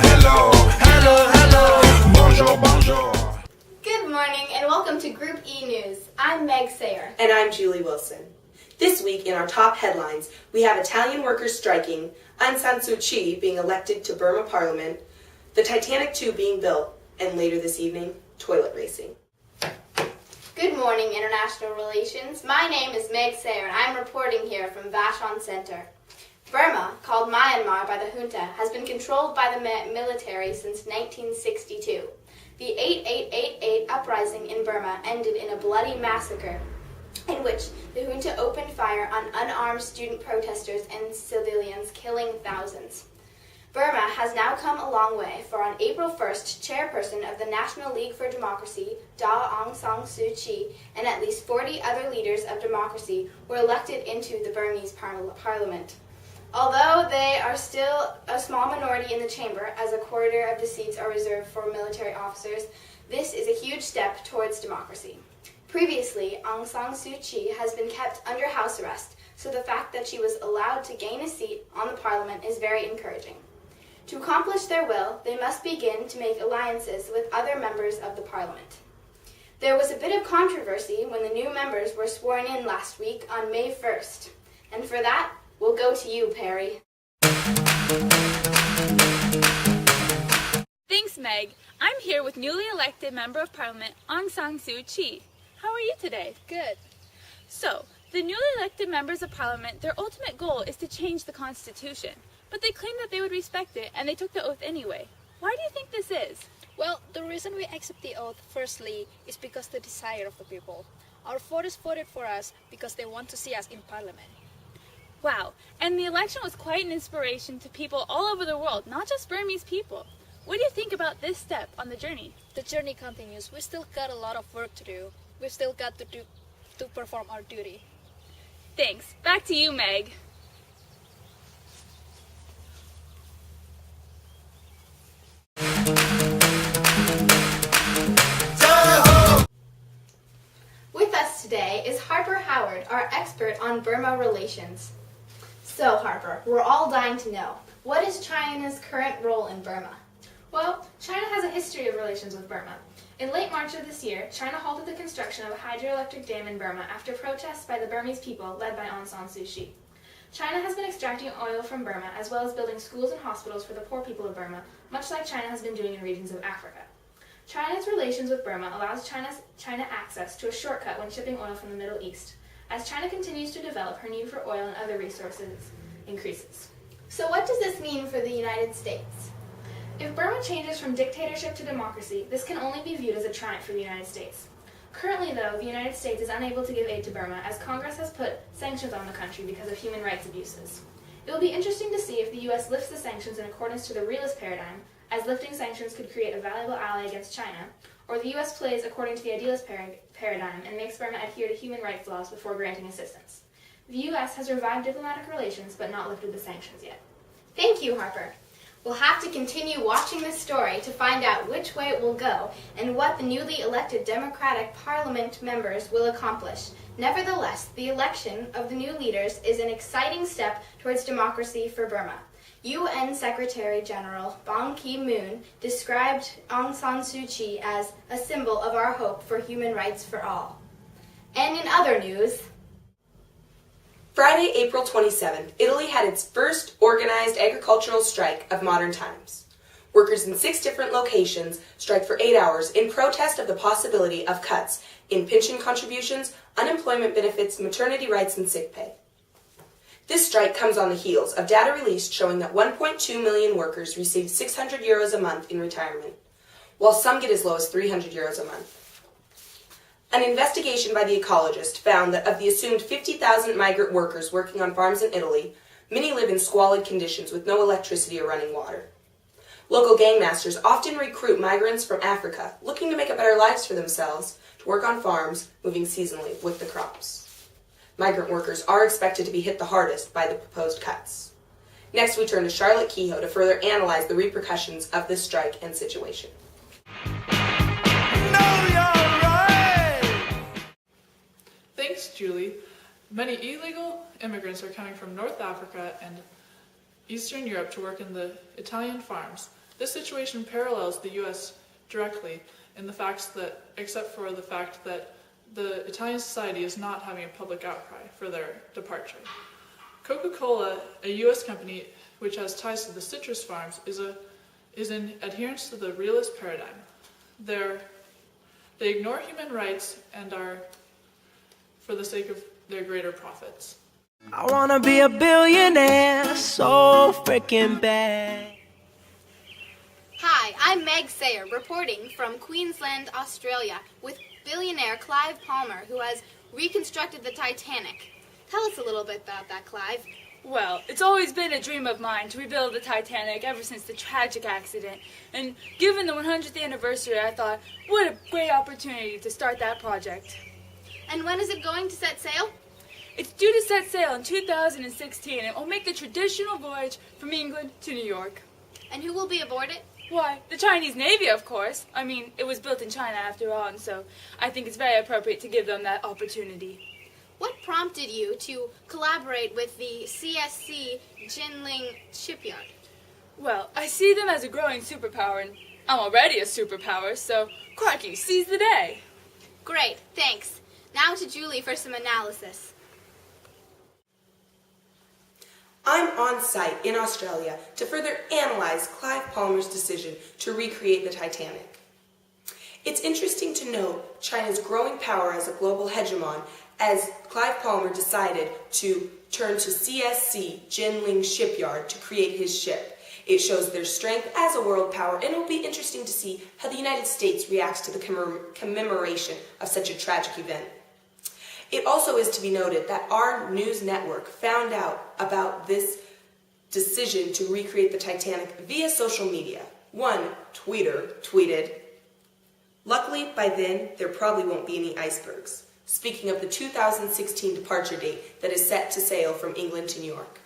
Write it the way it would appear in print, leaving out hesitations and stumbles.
hello, hello, hello. Bonjour, bonjour. Good morning and welcome to Group E News. I'm Meg Sayer. And I'm Julie Wilson. This week in our top headlines, we have Italian workers striking, Aung San Suu Kyi being elected to Burma Parliament, the Titanic II being built, and later this evening, toilet racing. Good morning, International Relations. My name is Meg Sayer and I'm reporting here from Vashon Center. Burma, called Myanmar by the junta, has been controlled by the military since 1962. The 8888 uprising in Burma ended in a bloody massacre in which the junta opened fire on unarmed student protesters and civilians, killing thousands. Burma has now come a long way, for on April 1st, chairperson of the National League for Democracy, Daw Aung San Suu Kyi, and at least 40 other leaders of democracy were elected into the Burmese parliament. Although they are still a small minority in the chamber, as a quarter of the seats are reserved for military officers, this is a huge step towards democracy. Previously, Aung San Suu Kyi has been kept under house arrest, so the fact that she was allowed to gain a seat on the parliament is very encouraging. To accomplish their will, they must begin to make alliances with other members of the parliament. There was a bit of controversy when the new members were sworn in last week on May 1st, and for that, we'll go to you, Perry. Thanks, Meg. I'm here with newly elected Member of Parliament Aung San Suu Kyi. How are you today? Good. So, the newly elected members of Parliament, their ultimate goal is to change the Constitution, but they claimed that they would respect it and they took the oath anyway. Why do you think this is? Well, the reason we accept the oath, firstly, is because the desire of the people. Our voters voted for us because they want to see us in Parliament. Wow, and the election was quite an inspiration to people all over the world, not just Burmese people. What do you think about this step on the journey? The journey continues. We still got a lot of work to do. We've still got to perform our duty. Thanks. Back to you, Meg. With us today is Harper Howard, our expert on Burma relations. So, Harper, we're all dying to know, what is China's current role in Burma? Well, China has a history of relations with Burma. In late March of this year, China halted the construction of a hydroelectric dam in Burma after protests by the Burmese people led by Aung San Suu Kyi. China has been extracting oil from Burma as well as building schools and hospitals for the poor people of Burma, much like China has been doing in regions of Africa. China's relations with Burma allows China access to a shortcut when shipping oil from the Middle East, as China continues to develop her need for oil and other resources increases. So what does this mean for the United States? If Burma changes from dictatorship to democracy, this can only be viewed as a triumph for the United States. Currently, though, the United States is unable to give aid to Burma as Congress has put sanctions on the country because of human rights abuses. It will be interesting to see if the U.S. lifts the sanctions in accordance to the realist paradigm, as lifting sanctions could create a valuable ally against China, or the U.S. plays according to the idealist paradigm and makes Burma adhere to human rights laws before granting assistance. The U.S. has revived diplomatic relations but not lifted the sanctions yet. Thank you, Harper. We'll have to continue watching this story to find out which way it will go and what the newly elected Democratic Parliament members will accomplish. Nevertheless, the election of the new leaders is an exciting step towards democracy for Burma. UN Secretary General Ban Ki-moon described Aung San Suu Kyi as a symbol of our hope for human rights for all. And in other news, Friday, April 27th, Italy had its first organized agricultural strike of modern times. Workers in 6 different locations striked for 8 hours in protest of the possibility of cuts in pension contributions, unemployment benefits, maternity rights, and sick pay. This strike comes on the heels of data released showing that 1.2 million workers receive €600 a month in retirement, while some get as low as €300 a month. An investigation by The Ecologist found that of the assumed 50,000 migrant workers working on farms in Italy, many live in squalid conditions with no electricity or running water. Local gangmasters often recruit migrants from Africa looking to make a better lives for themselves to work on farms, moving seasonally with the crops. Migrant workers are expected to be hit the hardest by the proposed cuts. Next, we turn to Charlotte Kehoe to further analyze the repercussions of this strike and situation. Thanks, Julie. Many illegal immigrants are coming from North Africa and Eastern Europe to work in the Italian farms. This situation parallels the U.S. directly in the fact that, except for the fact that the Italian society is not having a public outcry for their departure. Coca-Cola, a U.S. company which has ties to the citrus farms, is in adherence to the realist paradigm. They ignore human rights and are for the sake of their greater profits. I wanna be a billionaire so freaking bad. Hi, I'm Meg Sayer, reporting from Queensland, Australia, with billionaire Clive Palmer, who has reconstructed the Titanic. Tell us a little bit about that, Clive. Well, it's always been a dream of mine to rebuild the Titanic ever since the tragic accident. And given the 100th anniversary, I thought, what a great opportunity to start that project. And when is it going to set sail? It's due to set sail in 2016 and will make the traditional voyage from England to New York. And who will be aboard it? Why, the Chinese Navy, of course. I mean, it was built in China after all, and so I think it's very appropriate to give them that opportunity. What prompted you to collaborate with the CSC Jinling shipyard? Well, I see them as a growing superpower, and I'm already a superpower, so crikey, seize the day. Great, thanks. Now to Julie for some analysis. I'm on site in Australia to further analyze Clive Palmer's decision to recreate the Titanic. It's interesting to note China's growing power as a global hegemon as Clive Palmer decided to turn to CSC Jinling shipyard to create his ship. It shows their strength as a world power, and it will be interesting to see how the United States reacts to the commemoration of such a tragic event. It also is to be noted that our news network found out about this decision to recreate the Titanic via social media. One tweeter tweeted, "Luckily, by then, there probably won't be any icebergs," speaking of the 2016 departure date that is set to sail from England to New York.